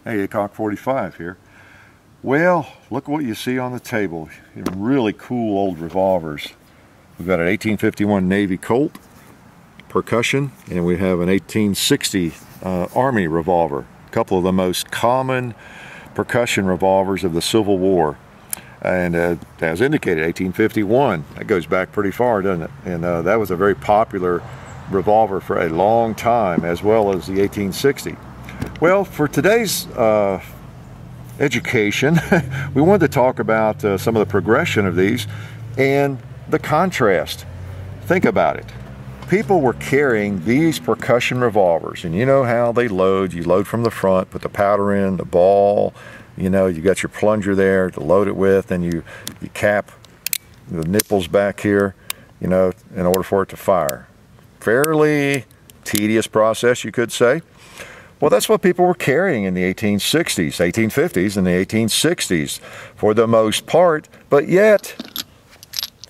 Hey, Cock 45 here. Well, look what you see on the table. Really cool old revolvers. We've got an 1851 Navy Colt percussion, and we have an 1860 Army revolver. A couple of the most common percussion revolvers of the Civil War. And as indicated, 1851, that goes back pretty far, doesn't it? And that was a very popular revolver for a long time, as well as the 1860. Well, for today's education, we wanted to talk about some of the progression of these and the contrast. Think about it. People were carrying these percussion revolvers, and you know how they load. You load from the front, put the powder in, the ball, you know, you got your plunger there to load it with, and you cap the nipples back here, you know, in order for it to fire. Fairly tedious process, you could say. Well, that's what people were carrying in the 1860s, 1850s, and the 1860s for the most part, but yet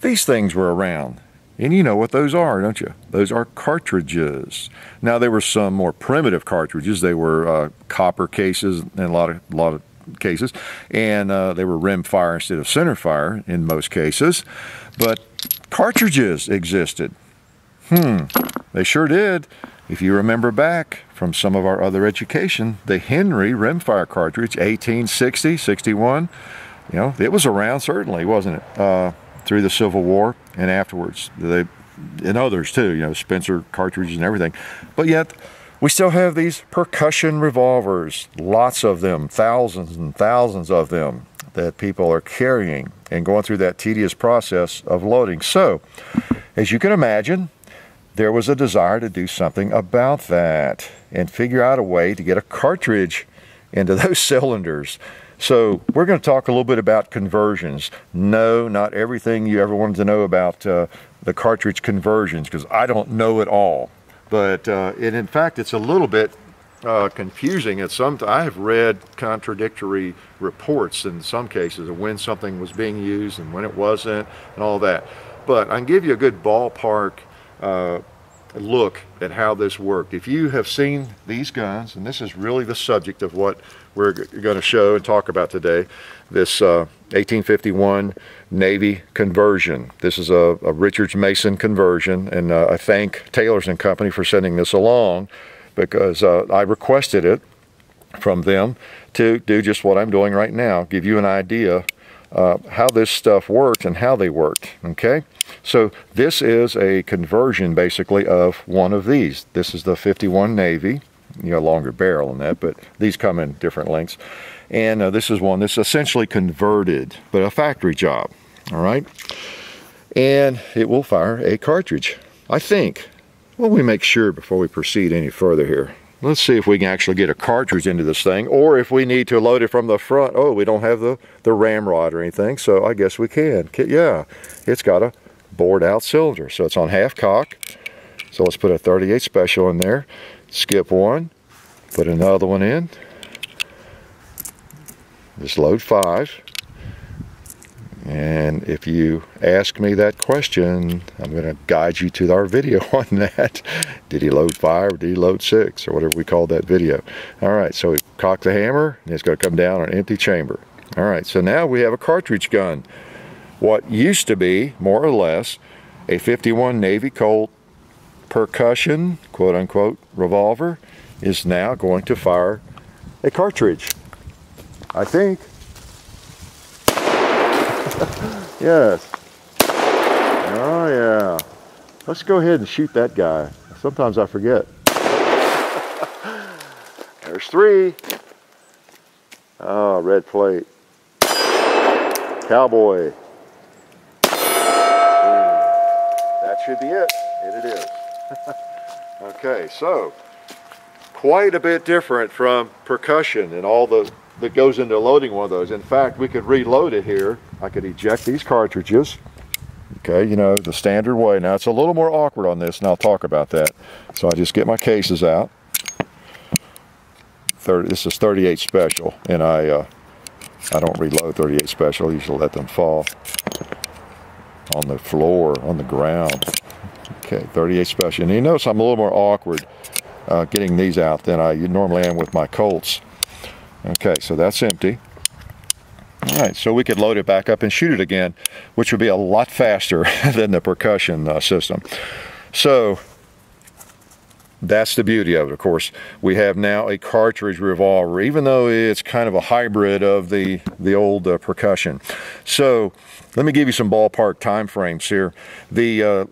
these things were around. And you know what those are, don't you? Those are cartridges. Now, there were some more primitive cartridges. They were copper cases in a lot of cases, and they were rim fire instead of center fire in most cases. But cartridges existed. They sure did. If you remember back from some of our other education, the Henry rimfire cartridge, 1860, 61, you know, it was around certainly, wasn't it? Through the Civil War and afterwards. And others too, you know, Spencer cartridges and everything. But yet, we still have these percussion revolvers, lots of them, thousands and thousands of them that people are carrying and going through that tedious process of loading. So, as you can imagine, there was a desire to do something about that and figure out a way to get a cartridge into those cylinders. So we're going to talk a little bit about conversions. No, not everything you ever wanted to know about the cartridge conversions, because I don't know it all. But in fact, it's a little bit confusing. I have read contradictory reports in some cases of when something was being used and when it wasn't and all that. But I can give you a good ballpark look at how this worked. If you have seen these guns, and this is really the subject of what we're going to show and talk about today, this 1851 Navy conversion. This is a Richards Mason conversion, and I thank Taylors and Company for sending this along, because I requested it from them to do just what I'm doing right now, give you an idea how this stuff worked and how they worked. Okay, so this is a conversion basically of one of these. This is the 51 Navy, you know, longer barrel than that, but these come in different lengths. And this is one that's essentially converted, but a factory job. All right, and it will fire a cartridge, I think. Well, we make sure before we proceed any further here. Let's see if we can actually get a cartridge into this thing, or if we need to load it from the front. Oh, we don't have the ramrod or anything, so I guess we can. Yeah, it's got a bored out cylinder, so it's on half cock. So let's put a 38 special in there, skip one, put another one in, just load 5. And if you ask me that question, I'm going to guide you to our video on that. Did he load 5 or did he load 6 or whatever we call that video? All right, so we cock the hammer and it's going to come down an empty chamber. All right, so now we have a cartridge gun. What used to be, more or less, a 51 Navy Colt percussion, quote unquote, revolver is now going to fire a cartridge, I think. Yes. Oh yeah. Let's go ahead and shoot that guy. Sometimes I forget. There's 3. Oh, red plate. Cowboy. That should be it. And it is. Okay, so quite a bit different from percussion and all that goes into loading one of those. In fact, we could reload it here. I could eject these cartridges, okay, you know, the standard way. Now, it's a little more awkward on this, and I'll talk about that. So I just get my cases out. This is 38 special, and I don't reload 38 special. I usually let them fall on the floor, on the ground. Okay, 38 special. And you notice I'm a little more awkward getting these out than I normally am with my Colts. Okay, so that's empty. All right, so we could load it back up and shoot it again, which would be a lot faster than the percussion system. So that's the beauty of it. Of course, we have now a cartridge revolver, even though it's kind of a hybrid of the old percussion. So let me give you some ballpark time frames here. The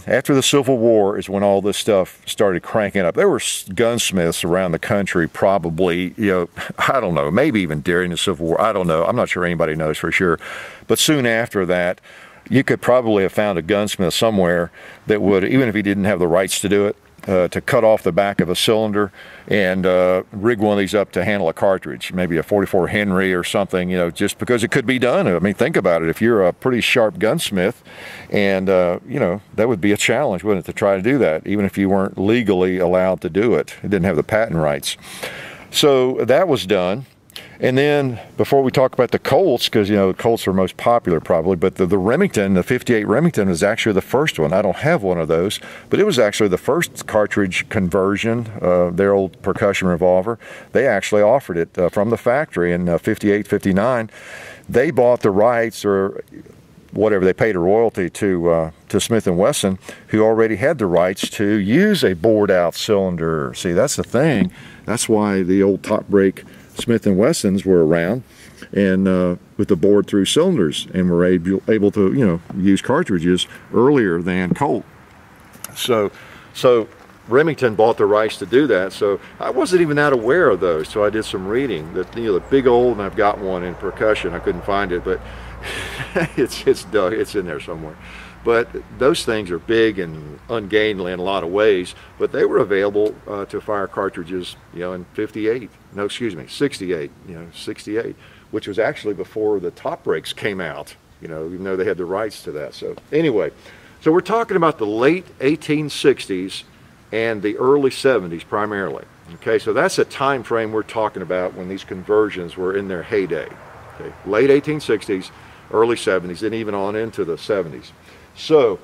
after the Civil War is when all this stuff started cranking up. There were gunsmiths around the country, probably, I don't know, maybe even during the Civil War. I don't know. I'm not sure anybody knows for sure. But soon after that, you could probably have found a gunsmith somewhere that would, even if he didn't have the rights to do it, to cut off the back of a cylinder and rig one of these up to handle a cartridge, maybe a 44 Henry or something, just because it could be done. I mean, think about it. If you're a pretty sharp gunsmith, and that would be a challenge, wouldn't it, to try to do that, even if you weren't legally allowed to do it. It didn't have the patent rights. So that was done. And then, before we talk about the Colts, because the Colts are most popular probably, but the Remington, the 58 Remington, was actually the first one. I don't have one of those, but it was actually the first cartridge conversion, their old percussion revolver. They actually offered it from the factory in 58, 59. They bought the rights, or whatever, they paid a royalty to Smith & Wesson, who already had the rights to use a bored-out cylinder. See, that's the thing. That's why the old top brake Smith & Wessons were around, and with the bored through cylinders, and were able to use cartridges earlier than Colt. So Remington bought the rights to do that. So I wasn't even that aware of those. So I did some reading. That the big old, and I've got one in percussion. I couldn't find it, but it's in there somewhere. But those things are big and ungainly in a lot of ways, but they were available to fire cartridges, in 68, no, excuse me, 68, 68, which was actually before the top brakes came out, even though they had the rights to that. So anyway, so we're talking about the late 1860s and the early 70s primarily. Okay, so that's a time frame we're talking about when these conversions were in their heyday. Okay, late 1860s, early 70s, and even on into the 70s. So,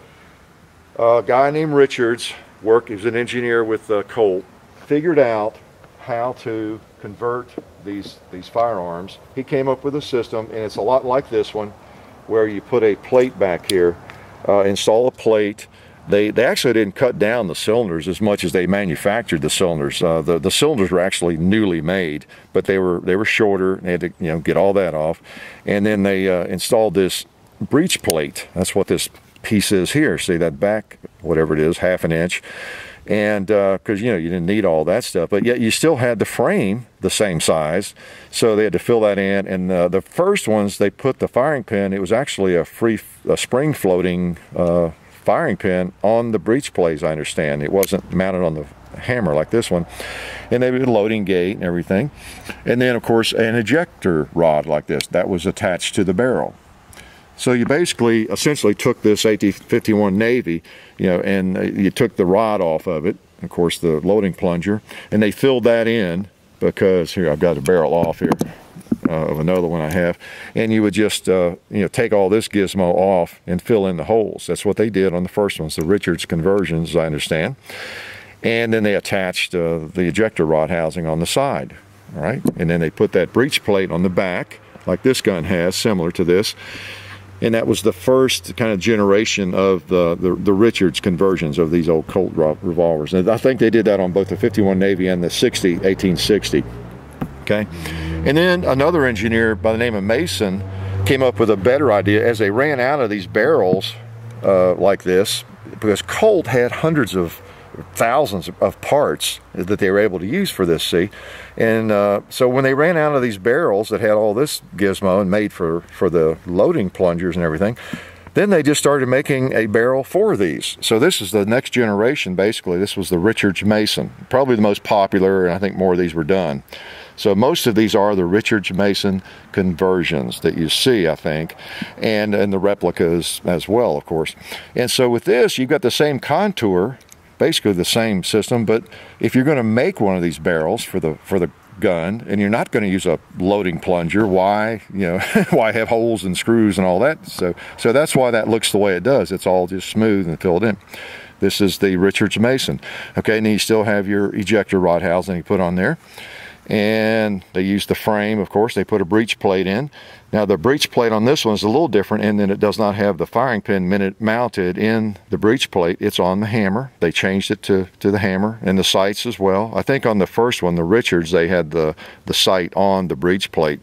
a guy named Richards, he was an engineer with Colt, figured out how to convert these firearms. He came up with a system, and it's a lot like this one, where you put a plate back here, install a plate. They actually didn't cut down the cylinders as much as they manufactured the cylinders. The cylinders were actually newly made, but they were shorter. They had to get all that off, and then they installed this breech plate. That's what this piece is here. See that back, whatever it is, ½ inch, and because you didn't need all that stuff, but yet you still had the frame the same size, so they had to fill that in. And the first ones, they put the firing pin, it was actually a spring floating firing pin on the breech plate, I understand. It wasn't mounted on the hammer like this one, and they had a loading gate and everything. And then of course an ejector rod like this that was attached to the barrel. So you basically essentially took this 1851 Navy, and you took the rod off of it, of course the loading plunger, and they filled that in, because here I've got a barrel off here of another one I have, and you would just take all this gizmo off and fill in the holes. That's what they did on the first ones, the Richards Conversions, as I understand. And then they attached the ejector rod housing on the side, all right? And then they put that breech plate on the back, like this gun has, similar to this. And that was the first kind of generation of the Richards conversions of these old Colt revolvers. And I think they did that on both the 51 Navy and the 1860. Okay? And then another engineer by the name of Mason came up with a better idea as they ran out of these barrels like this, because Colt had hundreds of thousands of parts that they were able to use for this, see? And so when they ran out of these barrels that had all this gizmo and made for the loading plungers and everything, then they just started making a barrel for these. So this is the next generation, basically. This was the Richards Mason, probably the most popular, and I think more of these were done. So most of these are the Richards Mason conversions that you see, I think, and the replicas as well, of course. And so with this, you've got the same contour, basically the same system, but if you're going to make one of these barrels for the gun, and you're not going to use a loading plunger, why why have holes and screws and all that? So that's why that looks the way it does. It's all just smooth and filled in. This is the Richards Mason. Okay, and you still have your ejector rod housing you put on there. and they used the frame. Of course, they put a breech plate in. Now the breech plate on this one is a little different, and then it does not have the firing pin mounted in the breech plate. It's on the hammer. They changed it to the hammer, and the sights as well. I think on the first one, the Richards, they had the sight on the breech plate.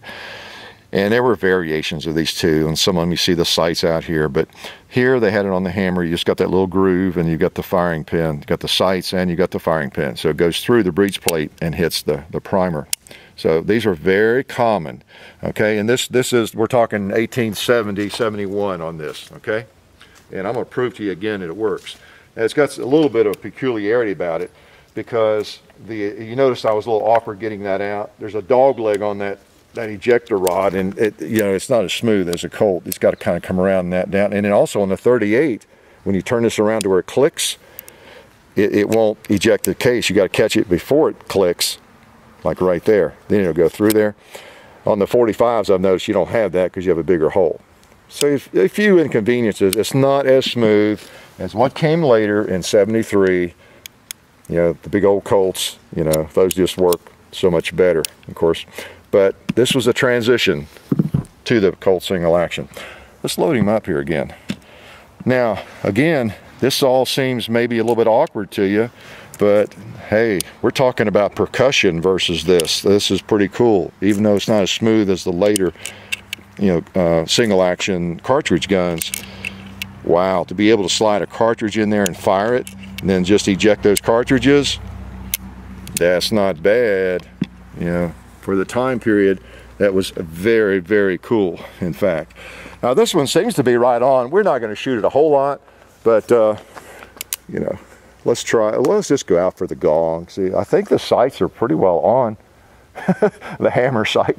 And there were variations of these too, and some of them you see the sights out here, but here they had it on the hammer. You just got that little groove, and you got the firing pin, you got the sights, and you got the firing pin. So it goes through the breech plate and hits the primer. So these are very common, okay? And this is, we're talking 1870, 71 on this, okay? And I'm gonna prove to you again that it works. Now, it's got a little bit of peculiarity about it, because you notice I was a little awkward getting that out. There's a dog leg on that ejector rod, and it's not as smooth as a Colt. It's got to kind of come around that down. And then also on the 38, when you turn this around to where it clicks, it won't eject the case. You got to catch it before it clicks, like right there. Then it'll go through there. On the 45s, I've noticed you don't have that because you have a bigger hole. So a few inconveniences. It's not as smooth as what came later in 73. The big old Colts, those just work so much better, of course. But this was a transition to the Colt single action. Let's load him up here again. Now, again, this all seems maybe a little bit awkward to you, but hey, we're talking about percussion versus this. This is pretty cool, even though it's not as smooth as the later, single action cartridge guns. Wow, to be able to slide a cartridge in there and fire it, and then just eject those cartridges, that's not bad, For the time period, that was very, very cool, in fact. Now this one seems to be right on. We're not going to shoot it a whole lot, but let's try. Let's just go out for the gong. See, I think the sights are pretty well on. The hammer sight.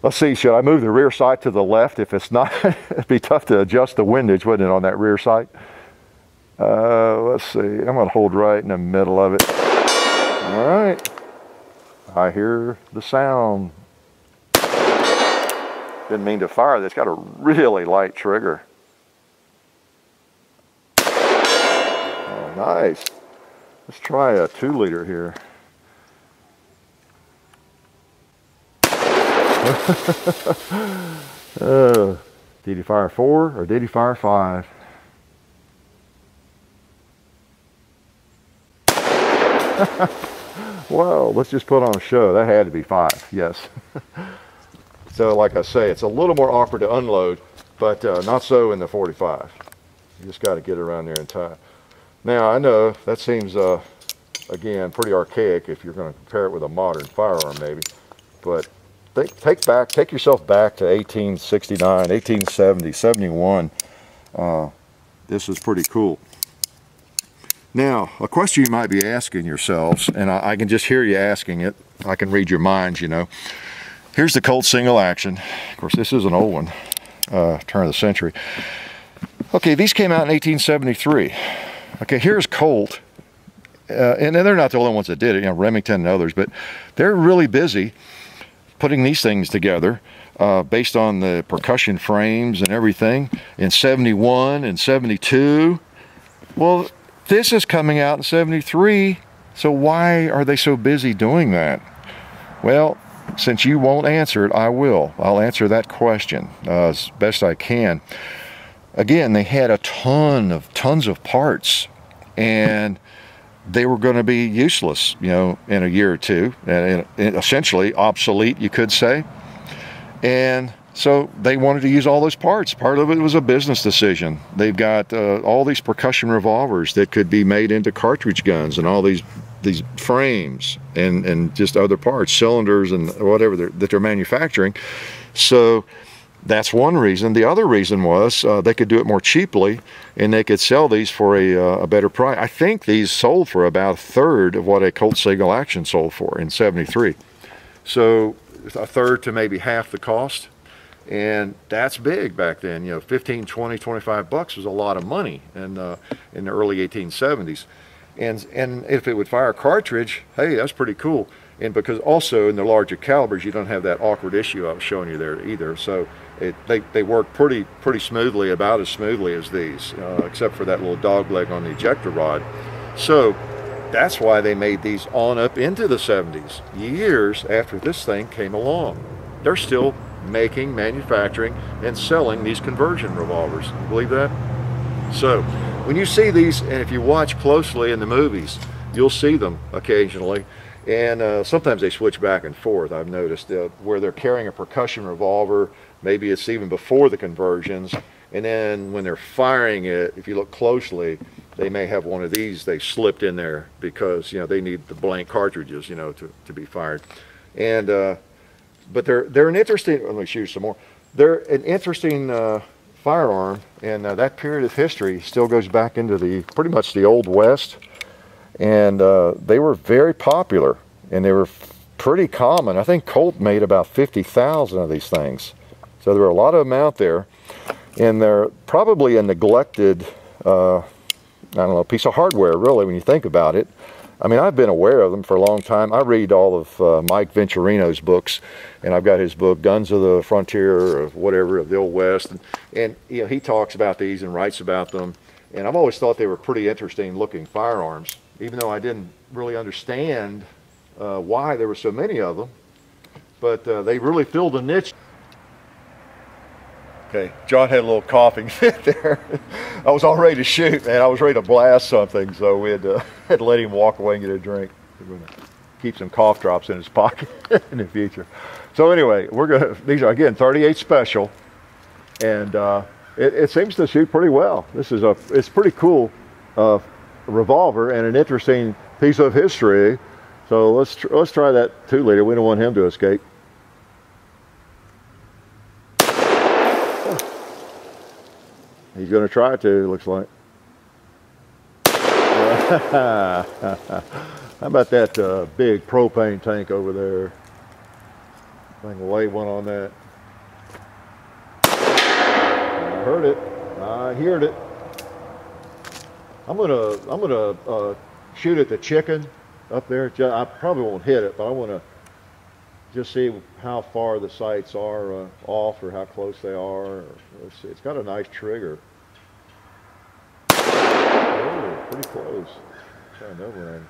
Let's see, should I move the rear sight to the left? If it's not, it'd be tough to adjust the windage, wouldn't it, on that rear sight? Let's see, I'm going to hold right in the middle of it. All right. I hear the sound. Didn't mean to fire this. Got a really light trigger. Oh, nice. Let's try a 2-liter here. Did he fire 4 or did he fire 5? Well, let's just put on a show. That had to be 5, yes. So like I say, it's a little more awkward to unload, but not so in the 45. You just got to get around there in time. Now, I know that seems, again, pretty archaic if you're going to compare it with a modern firearm maybe, but take yourself back to 1869, 1870, 71. This is pretty cool. Now, a question you might be asking yourselves, and I can just hear you asking it. I can read your minds, Here's the Colt single action. Of course, this is an old one, turn of the century. Okay, these came out in 1873. Okay, here's Colt. And they're not the only ones that did it, Remington and others, but they're really busy putting these things together based on the percussion frames and everything in 71 and 72. Well, this is coming out in 73, so why are they so busy doing that? Well, since you won't answer it, I will. I'll answer that question as best I can. Again, they had tons of parts, and they were going to be useless, in a year or two, and essentially obsolete, you could say. And so they wanted to use all those parts. Part of it was a business decision. They've got all these percussion revolvers that could be made into cartridge guns, and all these frames and just other parts, cylinders and whatever that they're manufacturing. So that's one reason. The other reason was they could do it more cheaply, and they could sell these for a better price. I think these sold for about 1/3 of what a Colt single action sold for in 73. So 1/3 to maybe half the cost. And that's big back then. 15, 20, 25 bucks was a lot of money in the early 1870s. And if it would fire a cartridge, hey, that's pretty cool. And because also in the larger calibers, you don't have that awkward issue I was showing you there either. So they work pretty smoothly, about as smoothly as these, except for that little dog leg on the ejector rod. So that's why they made these on up into the 70s, years after this thing came along. They're still making, manufacturing, and selling these conversion revolvers. You believe that? So when you see these, and if you watch closely in the movies, you'll see them occasionally, and sometimes they switch back and forth. I've noticed where they're carrying a percussion revolver, maybe it's even before the conversions, and then when they're firing it, if you look closely, they may have one of these they slipped in there because, you know, they need the blank cartridges, you know, to be fired. And but they're an interesting, let me shoot some more. They're an interesting firearm, and that period of history still goes back into the pretty much the Old West, and they were very popular, and they were pretty common. I think Colt made about 50,000 of these things, so there were a lot of them out there, and they're probably a neglected I don't know, piece of hardware, really, when you think about it. I mean, I've been aware of them for a long time. I read all of Mike Venturino's books, and I've got his book, Guns of the Frontier, or whatever, of the Old West. And you know, he talks about these and writes about them. And I've always thought they were pretty interesting looking firearms, even though I didn't really understand why there were so many of them. But they really filled a niche. Okay, John had a little coughing fit there. I was all ready to shoot, man. I was ready to blast something, so we had to let him walk away and get a drink. We're going to keep some cough drops in his pocket in the future. So anyway, these are, again, 38 special, and it seems to shoot pretty well. It's pretty cool revolver and an interesting piece of history. So let's try that 2-liter. We don't want him to escape. He's going to try to, it looks like. How about that big propane tank over there? I can lay one on that. I heard it. I heard it. I'm gonna shoot at the chicken up there. I probably won't hit it, but I want to just see how far the sights are off, or how close they are. It's got a nice trigger. Oh, pretty close. Try another one.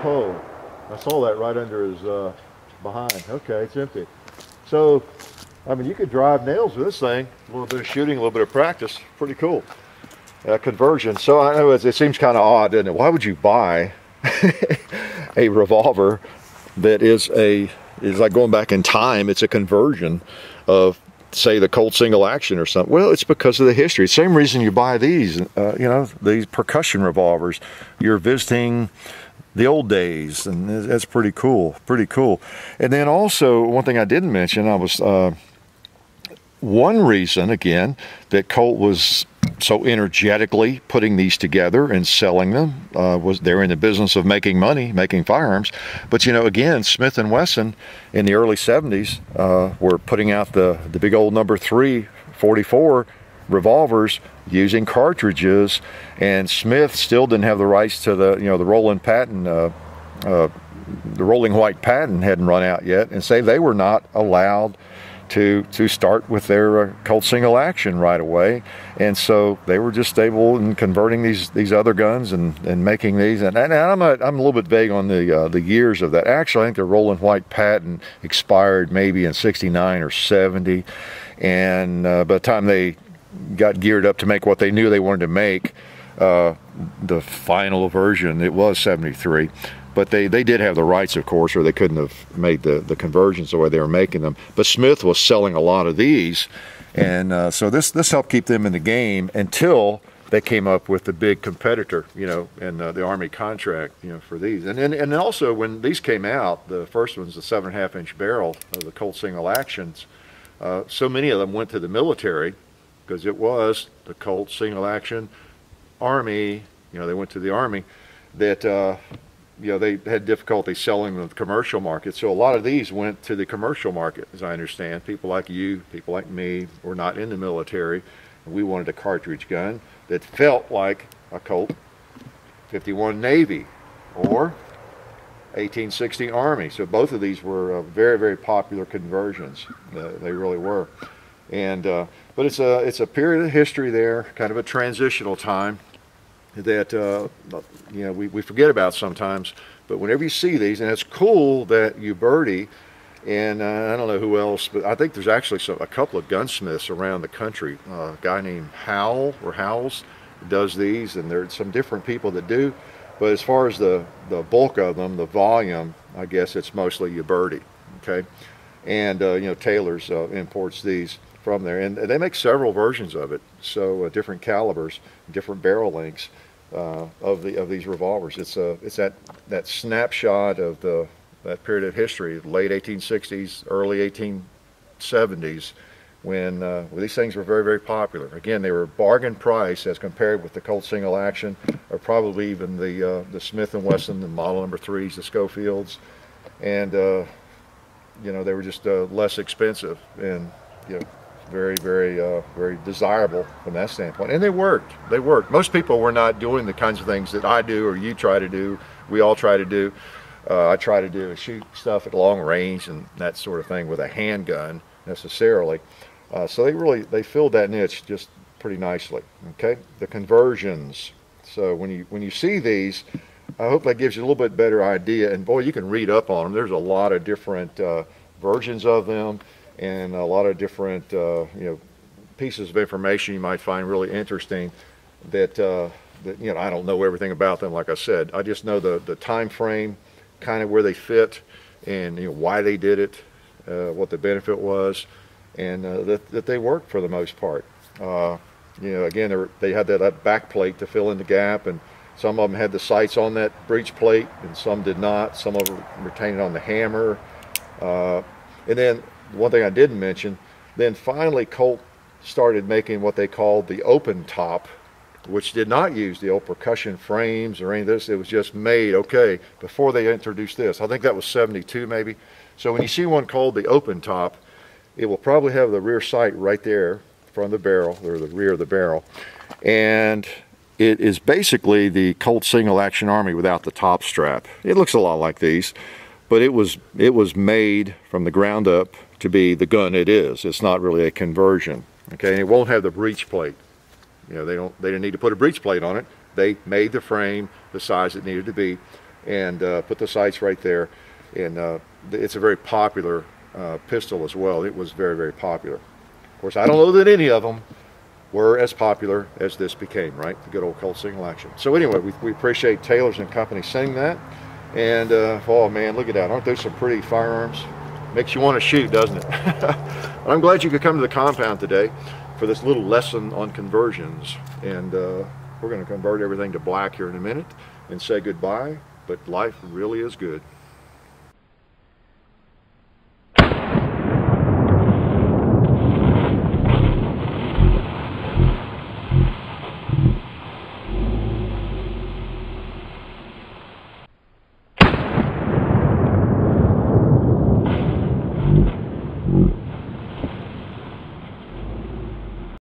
Oh, I saw that right under his behind. Okay, it's empty. So, I mean, you could drive nails with this thing. A little bit of shooting, a little bit of practice. Pretty cool. Conversion. So I know it seems kind of odd, doesn't it? Why would you buy a revolver that is like going back in time? It's a conversion of, say, the Colt single action or something. Well, it's because of the history. Same reason you buy these, you know, these percussion revolvers. You're visiting the old days, and that's pretty cool. Pretty cool. And then also, one thing I didn't mention, one reason, again, that Colt was so energetically putting these together and selling them was they're in the business of making money, making firearms. But, you know, again, Smith & Wesson in the early 70s were putting out the big old number 3 44 revolvers using cartridges, and Smith still didn't have the rights to the, you know, the rolling patent, the rolling white patent hadn't run out yet, and say they were not allowed to start with their Colt single action right away, and so they were just able in converting these other guns and making these. And I'm a little bit vague on the years of that. Actually, I think the rolling white patent expired maybe in '69 or '70, and by the time they got geared up to make what they knew they wanted to make, the final version, it was '73. But they did have the rights, of course, or they couldn't have made the conversions the way they were making them. But Smith was selling a lot of these, and so this helped keep them in the game until they came up with the big competitor, you know, and the Army contract, you know, for these. And also when these came out, the first one's the 7.5-inch barrel of the Colt single actions. So many of them went to the military because it was the Colt single action Army. You know, they went to the Army that. You know, they had difficulty selling them to the commercial market. So a lot of these went to the commercial market, as I understand. People like you, people like me, were not in the military. And we wanted a cartridge gun that felt like a Colt 51 Navy or 1860 Army. So both of these were very, very popular conversions. They really were. And but it's a period of history there, kind of a transitional time. that you know, we forget about sometimes. But whenever you see these, and it's cool that Uberti and I don't know who else, but I think there's actually a couple of gunsmiths around the country. A guy named Howells does these, and there's some different people that do. But as far as the bulk of them, the volume, I guess it's mostly Uberti, okay? And you know, Taylor's imports these from there, and they make several versions of it. So different calibers, different barrel lengths of these revolvers. It's that snapshot of that period of history, late 1860s, early 1870s, when these things were very, very popular. Again, they were bargain price as compared with the Colt single action, or probably even the Smith & Wesson, the model number 3s, the Schofields, and you know, they were just less expensive and, you know, very, very, very desirable from that standpoint. And they worked. They worked. Most people were not doing the kinds of things that I do or you try to do. We all try to do. I try to do shoot stuff at long range and that sort of thing with a handgun necessarily. So they filled that niche just pretty nicely. Okay, the conversions. So when you see these, I hope that gives you a little bit better idea. And boy, you can read up on them. There's a lot of different versions of them, and a lot of different you know, pieces of information you might find really interesting. That you know, I don't know everything about them. Like I said, I just know the time frame, kind of where they fit, and you know, why they did it, what the benefit was, and that they work for the most part. You know, again, they had that back plate to fill in the gap, and some of them had the sights on that breech plate, and some did not. Some of them retained it on the hammer. And then one thing I didn't mention, then finally Colt started making what they called the open top, which did not use the old percussion frames or any of this. It was just made, okay, before they introduced this. I think that was 72 maybe. So when you see one called the open top, it will probably have the rear sight right there from the barrel, or the rear of the barrel. And it is basically the Colt single action Army without the top strap. It looks a lot like these, but it was made from the ground up to be the gun it is. It's not really a conversion, okay? And it won't have the breech plate. You know, they didn't need to put a breech plate on it. They made the frame the size it needed to be, and put the sights right there. And it's a very popular pistol as well. It was very, very popular. Of course, I don't know that any of them were as popular as this became, right? The good old Colt single action. So anyway, we appreciate Taylor's and Company sending that. And oh man, look at that. Aren't those some pretty firearms? Makes you want to shoot, doesn't it? I'm glad you could come to the compound today for this little lesson on conversions. And we're going to convert everything to black here in a minute and say goodbye. But life really is good.